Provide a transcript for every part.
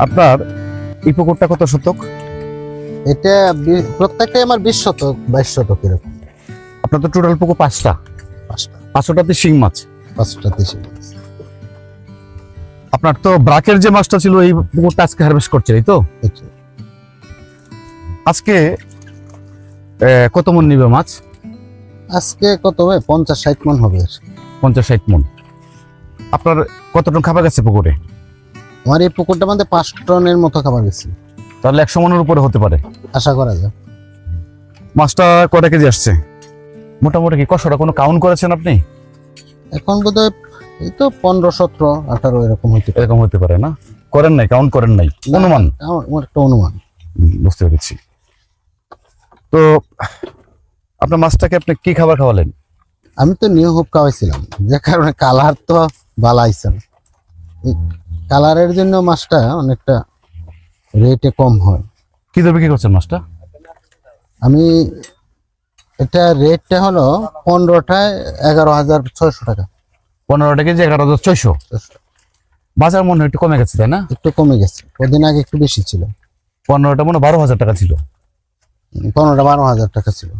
আপনার এই পুকুরটা কত শতক? এটা প্রত্যেকটাই আমার 20 শতক 22 শতক এরকম। আপনার তো টোটাল পুকুর 5টা, 5টাতে শিং মাছ। 5টা দেশি মাছ। আপনার তো ব্রাকের যে মাছটা ছিল এই পুকুরটা আজকে হারভেস্ট করছে, এই তো? এটা। আজকে কত মন নিবে মাছ? আজকে কত হবে? 50-60 মন হবে। 50-60 মন। আপনার কত টন খাবার গেছে পুকুরে? আমার এই পুকুরটা মধ্যে 5 টনের মতো খাবার গেছে। তাহলে 100 মনের উপরে হতে পারে আশা করা যায়। মাছটা কটা কেজি আসছে মোটামুটি? কি কষটা কোনো কাউন্ট করেছেন আপনি? এখন বোধহয় এই তো 15, 17, 18 এরকম হইতে পারে। এরকম হতে পারে না? করেন নাই, কাউন্ট করেন নাই, অনুমান? আমার একটা অনুমান। বুঝতে পেরেছি। তো আপনার মাছটাকে আপনি কি খাবার খাওয়ালেন? আমি তো নিউ হোপ খাওয়াইছিলাম, যে কারণে কালার তো ভালো আইছে না। এই কালারের জন্য মাছটা অনেকটা রেটে কম হয়। কি দরে বিক্রি করছেন মাছটা? আমি এটা রেটটা হলো 15টায় 11,600 টাকা। 15 কেজি 11,600। বাজার মনে হয় একটু কমে গেছে, তাই না? একটু কমে গেছে, কদিন আগে একটু বেশি ছিল। 15টা মনে 12,000 টাকা ছিল। 12,000 টাকা ছিল।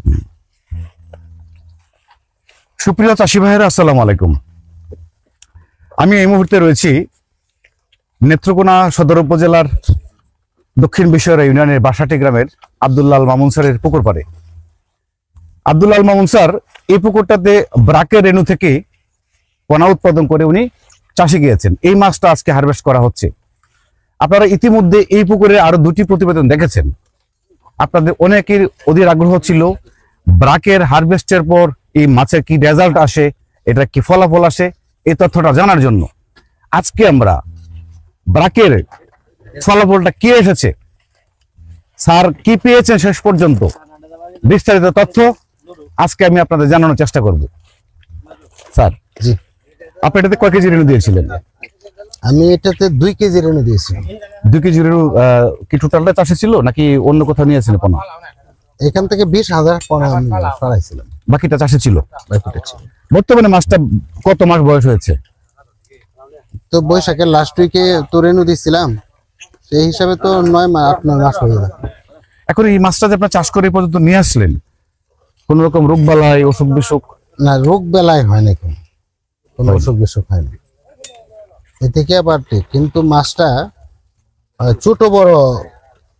সুপ্রিয় চাষি ভাইয়েরা, আসসালামু আলাইকুম। আমি এই মুহূর্তে রয়েছি নেত্রকোনা সদর উপজেলার দক্ষিণ বিশ্বরা ইউনিয়নের বাসাটি গ্রামের আব্দুল্লাল মামুন স্যারের পুকুর পাড়ে। আব্দুল্লাল মামুন স্যার এই পুকুরটাতে ব্রাকের রেণু থেকে পোনা উৎপাদন করে উনি চাষে গিয়েছেন। এই মাছটা আজকে হারভেস্ট করা হচ্ছে। আপনারা ইতিমধ্যে এই পুকুরে আরো 2টি প্রতিবেদন দেখেছেন। আপনাদের অনেকের অধীর আগ্রহ ছিল ব্রাকের হারভেস্টের পর এই মাছের কি রেজাল্ট আসে, এটা কি ফলাফল আসে, এই তথ্যটা জানার জন্য আজকে আমরা ব্রাকের ফলাফলটা কি এসেছে, স্যার কি পেয়েছেন শেষ পর্যন্ত, বিস্তারিত তথ্য আজকে আমি আপনাদের জানানোর চেষ্টা করব। স্যার, জি, আপনি এটাতে কয় কেজি রেণু দিয়েছিলেন? আমি এটাতে 2 কেজি রেণু দিয়েছিলাম। 2 কেজি রেণু কি টোটালটা চাষে ছিল নাকি অন্য কোথাও নিয়েছিলেন পোনা? এখান থেকে 20,000 পোনা আমি সরাইছিলাম। বাকিটা চাষে ছিল। বাকিটা ছিল। বর্তমানে মাছটা কত মাস বয়স হয়েছে? তো বৈশাখের লাস্ট উইকে তো রেণু দিয়েছিলাম, সেই হিসাবে তো 9 মাস 8-9 মাস হয়ে যায়। এখন এই মাছটা যে আপনার চাষ করে এই পর্যন্ত নিয়ে আসলেন, কোন রকম রোগ বালাই অসুখ বিসুখ? না, রোগ বেলায় হয় না, কোনো অসুখ বিসুখ হয় না। এ থেকে আবার ঠিক, কিন্তু মাছটা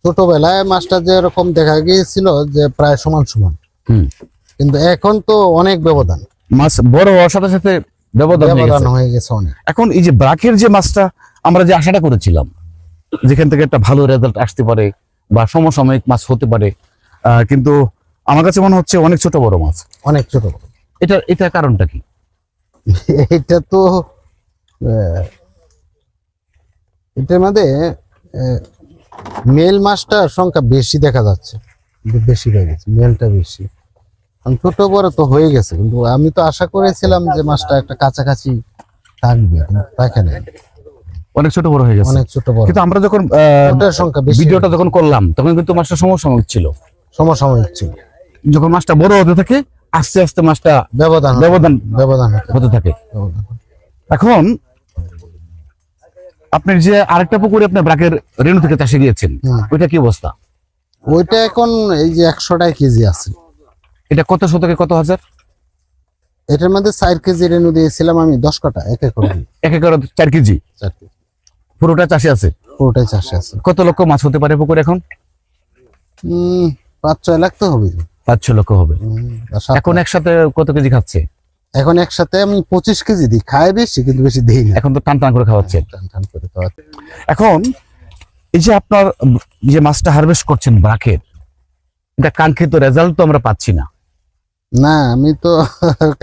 ছোটবেলায় মাছটা যেরকম দেখা গিয়েছিল যে প্রায় সমান সমান, কিন্তু এখন তো অনেক ব্যবধান। মাছ বড় হওয়ার সাথে সাথে ব্যবধান হয়ে গেছে অনেক। এখন এই যে ব্রাকের যে মাছটা আমরা যে আশাটা করেছিলাম যেখান থেকে একটা ভালো রেজাল্ট আসতে পারে বা সমসাময়িক মাছ হতে পারে, কিন্তু আমার কাছে মনে হচ্ছে অনেক ছোট বড় মাছ। অনেক ছোট বড়। এটা কারণটা কি? এটা তো এটার মধ্যে মেল মাছটার সংখ্যা বেশি দেখা যাচ্ছে, বেশি হয়ে গেছে, মেলটা বেশি। ছোট বড় তো হয়ে গেছে, কিন্তু আমি তো আশা করেছিলাম যে মাছটা একটা কাছাকাছি থাকবে, কিন্তু থাকে না, অনেক ছোট বড় হয়ে গেছে। অনেক ছোট বড়। কিন্তু আমরা যখন ওটার সংখ্যা বেশি, ভিডিওটা যখন করলাম তখন কিন্তু মাছটা সমসাময়িক ছিল। সমসাময়িক ছিল। যখন মাছটা বড় হতে থাকে আস্তে আস্তে মাছটা ব্যবধান হতে থাকে। এখন আপনি যে আরেকটা পুকুরে আপনি ব্রাকের রেণু থেকে চাষে গিয়েছেন, ওইটা কি অবস্থা? ওইটা এখন এই যে 100 কেজি আছে। এটা কত শতকে কত হাজার? এটার মধ্যে 4 কেজি রেণু দিয়েছিলাম আমি, 10 কাটা, এক একর 4 কেজি। 4 কেজি পুরোটা চাষে আছে? পুরোটাই চাষে আছে। কত লক্ষ মাছ হতে পারে পুকুর এখন? 5-6 লাখ তো হবে। 5-6 লক্ষ হবে। এখন একসাথে কত কেজি খাচ্ছে? এখন একসাথে আমি 25 কেজি দিই, খাই বেশি কিন্তু বেশি দিই না। এখন তো টান টান করে খাওয়াচ্ছে। টান করে খাওয়াচ্ছে। এখন এই যে আপনার যে মাছটা হারভেস্ট করছেন ব্রাকের, এটা কাঙ্ক্ষিত রেজাল্ট তো আমরা পাচ্ছি না। না, আমি তো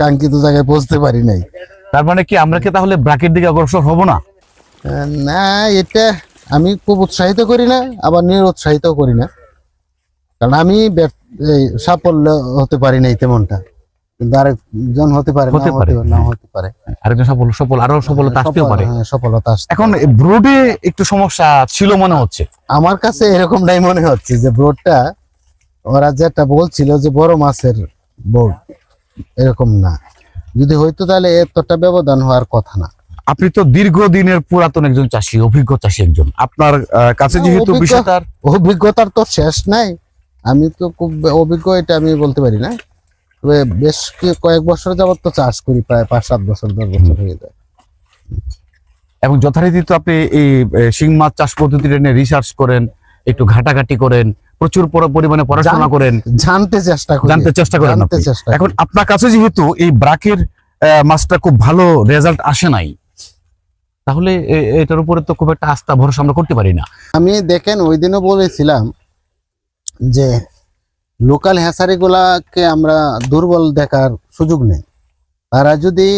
কাঙ্ক্ষিত জায়গায় পৌঁছতে পারি নাই। তার মানে কি আমরা কি তাহলে ব্রাকের দিকে অগ্রসর হব না? না, এটা আমি খুব উৎসাহিত করি না, আবার নিরুৎসাহিত করি না, কারণ আমি সাফল্য হতে পারি নাই তেমনটা, কিন্তু আরেকজন হতে পারে, না হতে পারে, আরেকজন সফল আরো সফলতা আসতেও পারে। সফলতা এখন ব্রোডে একটু সমস্যা ছিল মনে হচ্ছে আমার কাছে, এরকমটাই মনে হচ্ছে যে ব্রোডটা ওরা যেটা বলছিল যে বড় মাছের বোর্ড, এরকম না। যদি হয়তো তাহলে এতটা ব্যবধান হওয়ার কথা না। আপনি তো দীর্ঘদিনের পুরাতন একজন চাষি, অভিজ্ঞ চাষি একজন, আপনার কাছে না, যেহেতু অভিজ্ঞ- বিষয়টার অভিজ্ঞতার তো শেষ নাই। আমি তো খুব অভিজ্ঞ এটা আমি বলতে পারি না, তবে বেশ কয়েক বছর যাবত তো চাষ করি, প্রায় 5-7 বছর 10 বছর হয়ে যায়। এবং যথারীতি তো আপনি এই শিং মাছ চাষ পদ্ধতিটা নিয়ে রিসার্চ করেন, একটু ঘাটাঘাটি করেন, প্রচুর পরিমাণে পড়াশোনা করেন, জানতে চেষ্টা করি, জানতে চেষ্টা করেন জানতে আপনি। চেষ্টা এখন করি। আপনার কাছে যেহেতু এই ব্রাকের মাছটা খুব ভালো রেজাল্ট আসে নাই, তাহলে এটার উপরে তো খুব একটা আস্থা ভরসা আমরা করতে পারি না। আমি দেখেন ওই দিনও বলেছিলাম যে লোকাল হ্যাচারি গুলাকে আমরা দুর্বল দেখার সুযোগ নেই। তারা যদি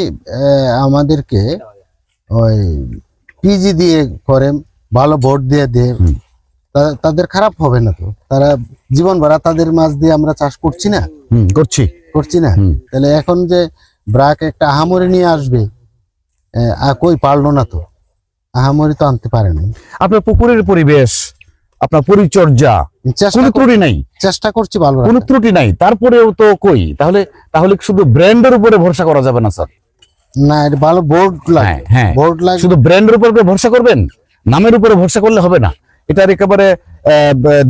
আমাদেরকে ওই পিজি দিয়ে করে, ভালো ভোট দিয়ে দেয়, হুম। তাদের খারাপ হবে না তো। তারা জীবন ভরা তাদের মাছ দিয়ে আমরা চাষ করছি না, করছি না। হুম। তাহলে এখন যে ব্রাক একটা আহামরি নিয়ে আসবে, কই পারলো না তো, আহামরি তো আনতে পারে না। আপনার পুকুরের পরিবেশ, আপনার পরিচর্যা, কোনো ত্রুটি নাই, চেষ্টা করছি ভালো কোনো রাখার। ত্রুটি নাই, তারপরেও তো কই, তাহলে তাহলে শুধু ব্র্যান্ডের উপরে ভরসা করা যাবে না স্যার। না, এটা ভালো বোর্ড লাগে, হ্যাঁ, বোর্ড লাগে। শুধু ব্র্যান্ডের উপরে ভরসা করবেন, নামের উপরে ভরসা করলে হবে না। এটার একেবারে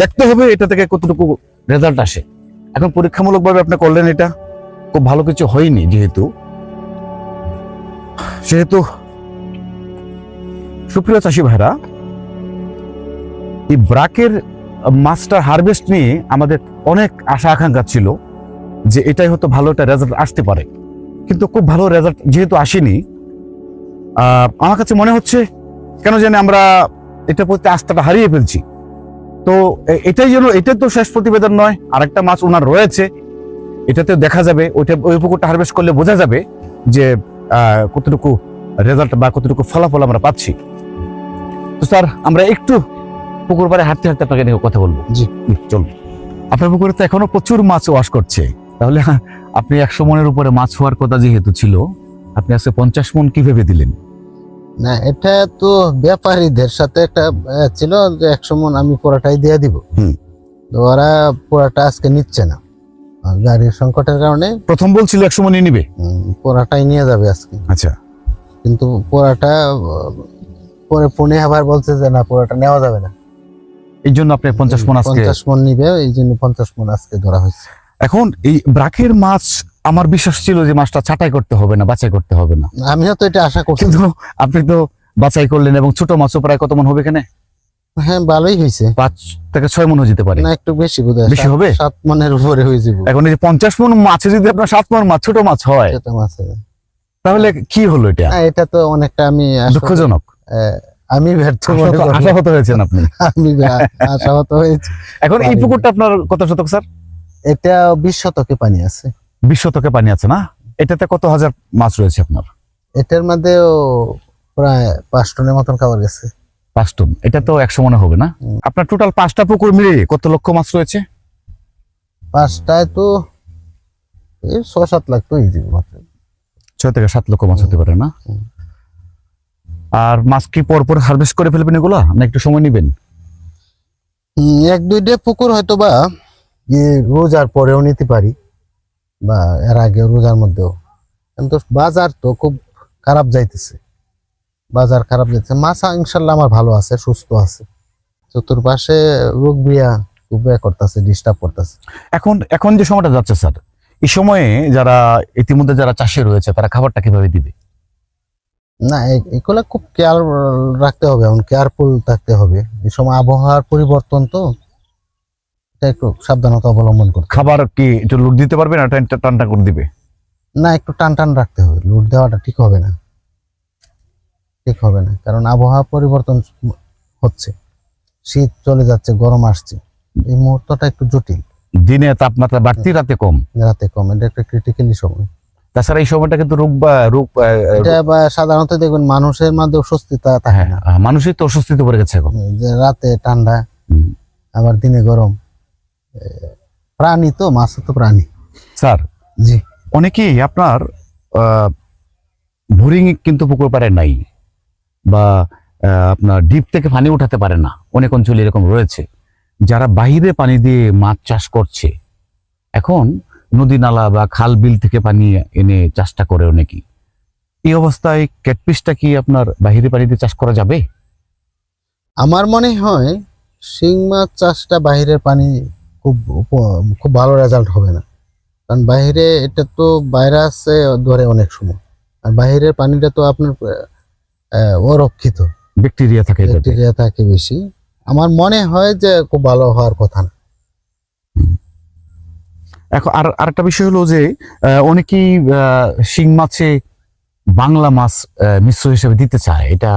দেখতে হবে এটা থেকে কতটুকু রেজাল্ট আসে। এখন পরীক্ষামূলকভাবে আপনি করলেন, এটা খুব ভালো কিছু হয়নি, সেহেতু সুপ্রিয় চাষি ভাইরা, এই ব্রাকের মাছটার হারভেস্ট নিয়ে আমাদের অনেক আশা আকাঙ্ক্ষা ছিল যে এটাই হয়তো ভালো একটা রেজাল্ট আসতে পারে, কিন্তু খুব ভালো রেজাল্ট যেহেতু আসেনি, আমার কাছে মনে হচ্ছে কেন জানি আমরা এটার প্রতি আস্থাটা হারিয়ে ফেলছি। তো এটাই তো শেষ প্রতিবেদন নয়, আরেকটা মাছ ওনার রয়েছে, এটাতে দেখা যাবে, ওই পুকুরটা হারভেস্ট করলে বোঝা যাবে যে কতটুকু রেজাল্ট বা কতটুকু ফলাফল আমরা পাচ্ছি। তো স্যার, আমরা একটু পুকুর পাড়ে হাঁটতে হাঁটতে আপনাকে নিয়ে কথা বলবো। জি। চলুন। আপনার পুকুরে তো এখনো প্রচুর মাছ ওয়াশ করছে, তাহলে আপনি 100 মনের উপরে মাছ হওয়ার কথা যেহেতু ছিল, আপনি আজকে 50 মন কি ভেবে দিলেন? না, এটা তো ব্যাপারীদের সাথে একটা ছিল যে 100 মন আমি পুরাটাই দিয়ে দিব। হুম। তো ওরা পুরাটা আজকে নিচ্ছে না, আর গাড়ির সংকটের কারণে প্রথম বলছিল 100 মনই নিবে। পুরাটাই নিয়ে যাবে আজকে। আচ্ছা, কিন্তু পুরাটা পরে পুনে আবার বলছে যে না, পুরাটা নেওয়া যাবে না, এই জন্য আপনি 50 মন আজকে। 50 মন নিবে, এই জন্য 50 মন আজকে ধরা হয়েছে। এখন এই ব্রাকের মাছ, আমার বিশ্বাস ছিল যে মাছটা ছাঁটাই করতে হবে না, বাছাই করতে হবে না, আমিও তো এটা আশা করছি। কিন্তু আপনি তো বাছাই করলেন, এবং ছোট মাছও প্রায় কত মন হবে এখানে? হ্যাঁ, ভালোই হয়েছে। 5 থেকে 6 মন যেতে পারে। না, একটু বেশি বোধহয়, বেশি হবে? 7 মনের উপরে হয়ে যাবে। এখন এই যে 50 মন মাছে যদি আপনার 7 মন মাছ, ছোট মাছ হয়, ছোট মাছে। তাহলে কি হলো এটা? না, এটা তো অনেকটা আমি আসলে, দুঃখজনক। আমি ব্যর্থ মনে করি। আশাহত হয়েছেন আপনি। আমি আশাহত হয়েছি। এখন এই পুকুরটা আপনার কত শতক স্যার? এটা 20 শতকে পানি আছে। 20 শতকে পানি আছে না? এটাতে কত হাজার মাছ রয়েছে আপনার? এটার মধ্যেও প্রায় 5 টনের মতন খাবার গেছে। 5 টন। এটা তো 100 মনে হবে না? আপনার টোটাল 5টা পুকুর মিলিয়ে কত লক্ষ মাছ রয়েছে? 5টায় তো এই 6-7 লাখ তো ইজি মাত্র। 6 থেকে 7 লক্ষ মাছ হতে পারে না? আর মাছ কি পরপর হারভেস্ট করে ফেলবেন এগুলা, না একটু সময় নেবেন? 1-2টা পুকুর হয়তো বা রোজার পরেও নিতে পারি, বা এর আগে রোজার মধ্যেও। কিন্তু বাজার তো খুব খারাপ যাইতেছে, বাজার খারাপ যাইতেছে। মাছ ইনশাল্লাহ আমার ভালো আছে, সুস্থ আছে। চতুর্পাশে রোগ বিয়া খুব করতেছে, ডিস্টার্ব করতেছে। এখন যে সময়টা যাচ্ছে স্যার, এই সময়ে যারা ইতিমধ্যে যারা চাষি রয়েছে, তারা খাবারটা কিভাবে দিবে? না, এগুলো খুব কেয়ার রাখতে হবে, এখন কেয়ারফুল থাকতে হবে। এই সময় আবহাওয়ার পরিবর্তন তো, এটা একটু সাবধানতা অবলম্বন করতে হবে। খাবার কি একটু লুট দিতে পারবে না, টানটা করে দিবে? না, একটু টান টান রাখতে হবে, লুট দেওয়াটা ঠিক হবে না, ঠিক হবে না। কারণ আবহাওয়া পরিবর্তন হচ্ছে, শীত চলে যাচ্ছে, গরম আসছে, এই মুহূর্তটা একটু জটিল। দিনে তাপমাত্রা বাড়তি, রাতে কম, রাতে কম, এটা একটা ক্রিটিক্যালি সময়। তাছাড়া এই সময়টা কিন্তু এটা সাধারণত দেখবেন মানুষের মধ্যে অস্বস্তিতা থাকে না, মানুষই তো অস্বস্তিতে পড়ে গেছে এখন। যে রাতে ঠান্ডা, আবার দিনে গরম। প্রাণী তো, মাছ তো প্রাণী। স্যার, জি। অনেকেই আপনার বোরিং কিন্তু পুকুর পাড়ে নাই, বা আপনার ডিপ থেকে পানি উঠাতে পারে না, অনেক অঞ্চলে এরকম রয়েছে, যারা বাইরে পানি দিয়ে মাছ চাষ করছে। এখন নদী নালা বা খাল বিল থেকে পানি এনে চাষটা করে অনেকেই। এই অবস্থায় ক্যাটফিশটা কি আপনার বাহিরে পানিতে চাষ করা যাবে? আমার মনে হয় শিং মাছ চাষটা বাইরের পানি খুব ভালো রেজাল্ট হবে না, কারণ বাইরে এটা তো ভাইরাসে ধরে অনেক সময়, আর বাইরের পানিটা তো আপনার অরক্ষিত, ব্যাকটেরিয়া থাকে এটাতে। ব্যাকটেরিয়া থাকে বেশি। আমার মনে হয় যে খুব ভালো হওয়ার কথা না। এখন আরেকটা বিষয় হলো যে অনেকেই শিং মাছে বাংলা মাছ মিশ্র হিসেবে দিতে চায়, এটা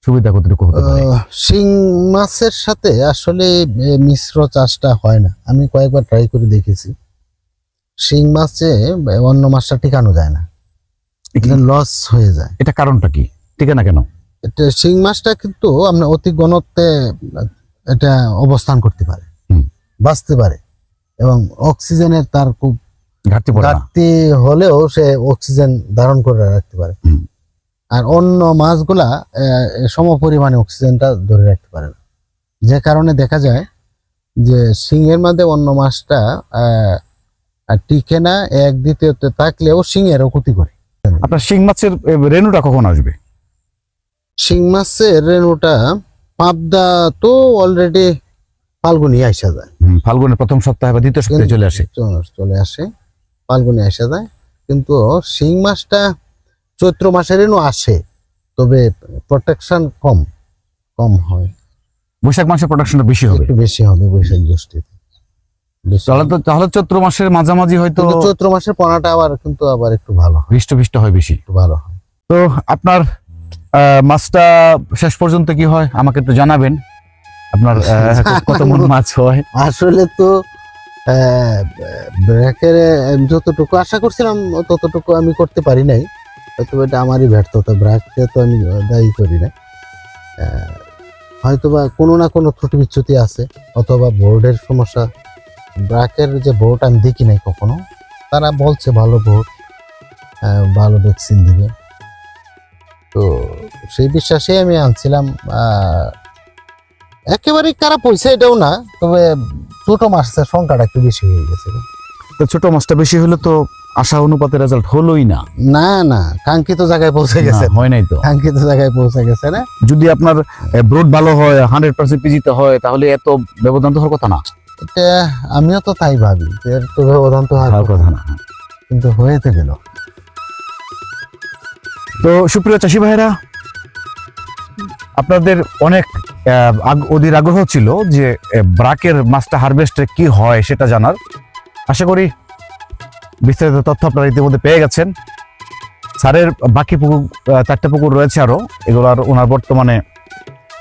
সুবিধা কতটুকু হতে পারে? শিং মাছের সাথে আসলে মিশ্র চাষটা হয় না। আমি কয়েকবার ট্রাই করে দেখেছি, শিং মাছে অন্য মাছটা টিকানো যায় না, লস হয়ে যায়। এটা কারণটা কি, ঠিক না কেন? এটা শিং মাছটা কিন্তু আপনার অতি ঘনত্বে এটা অবস্থান করতে পারে, হুম। বাঁচতে পারে, এবং অক্সিজেনের তার খুব ঘাটতি পড়ে না। ঘাটতি হলেও সে অক্সিজেন ধারণ করে রাখতে পারে। হুম। আর অন্য মাছগুলা সমপরিমাণে অক্সিজেনটা ধরে রাখতে পারে না, যে কারণে দেখা যায় যে শিংয়ের মধ্যে অন্য মাছটা টিকে না, এক দ্বিতীয়তে থাকলেও শিংয়েরও ক্ষতি করে। আপনার শিং মাছের রেণুটা কখন আসবে? শিং মাছের রেণুটা পাবদা তো অলরেডি ফাল্গুনি আসা যায়, ফাল্গুনের প্রথম সপ্তাহে বা দ্বিতীয় সপ্তাহে চলে আসে। চলে আসে, ফাল্গুনে আসা যায়। কিন্তু শিং মাছটা চৈত্র মাসের রেণু আসে, তবে প্রোটেকশন কম হয়। বৈশাখ মাসে প্রোডাকশনটা বেশি হবে। একটু বেশি হবে বৈশাখ জ্যৈষ্ঠীতে। তাহলে চৈত্র মাসের মাঝামাঝি হয়তো কিন্তু চৈত্র মাসের পোনাটা আবার একটু ভালো হয়, হৃষ্ট হয় বেশি। একটু ভালো হয়। তো আপনার মাছটা শেষ পর্যন্ত কি হয় আমাকে একটু জানাবেন। আপনার কত মন মাছ হয়? আসলে তো ব্র্যাকের যতটুকু আশা করছিলাম ততটুকু আমি করতে পারি নাই, হয়তো এটা আমারই ব্যর্থতা। ব্র্যাককে তো আমি দায়ী করি না, হয়তো বা কোনো না কোনো ত্রুটি বিচ্যুতি আছে, অথবা বোর্ডের সমস্যা। ব্র্যাকের যে বোর্ড আমি দেখি নাই কখনো, তারা বলছে ভালো বোর্ড, ভালো ভ্যাকসিন দিবে, তো সেই বিশ্বাসে আমি আনছিলাম। একেবারেই খারাপ হয়েছে এটাও না, তবে ছোট মাছের সংখ্যাটা একটু বেশি হয়ে গেছে। তো ছোট মাছটা বেশি হলে তো আশা অনুপাতে রেজাল্ট হলোই না। না, কাঙ্ক্ষিত জায়গায় পৌঁছে গেছে, না, হয় নাই তো। কাঙ্ক্ষিত জায়গায় পৌঁছে গেছে না। যদি আপনার ব্রড ভালো হয়, 100% পিজিতে হয়, তাহলে এত ব্যবধান তো হওয়ার কথা না। এটা আমিও তো তাই ভাবি, যে এর তো ব্যবধান তো হওয়ার হওয়ার কথা কথা না, না। কিন্তু হয়েতে গেল। তো সুপ্রিয় চাষি ভাইরা, আপনাদের অনেক অধীর আগ্রহ ছিল যে ব্রাকের মাছটা হারভেস্টে কি হয় সেটা জানার। আশা করি বিস্তারিত তথ্য আপনারা ইতিমধ্যে পেয়ে গেছেন। স্যারের বাকি পুকুর 4টে পুকুর রয়েছে আরো, এগুলোর ওনার বর্তমানে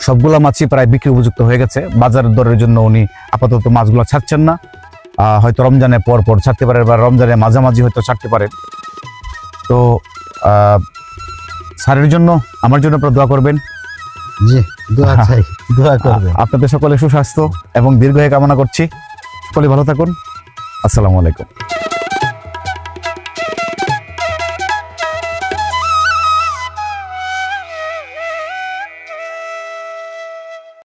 সবগুলা মাছই প্রায় বিক্রি উপযুক্ত হয়ে গেছে। বাজারের দরের জন্য উনি আপাতত মাছগুলো ছাড়ছেন না, হয়তো রমজানের পর ছাড়তে পারে বা রমজানের মাঝামাঝি হয়তো ছাড়তে পারে। তো স্যারের জন্য আমার জন্য আপনারা দোয়া করবেন। জি, দোয়া চাই, দোয়া করবেন। আপনাদের সকলে সুস্বাস্থ্য এবং দীর্ঘায়ু কামনা করছি। সকলে ভালো থাকুন। আসসালামু আলাইকুম।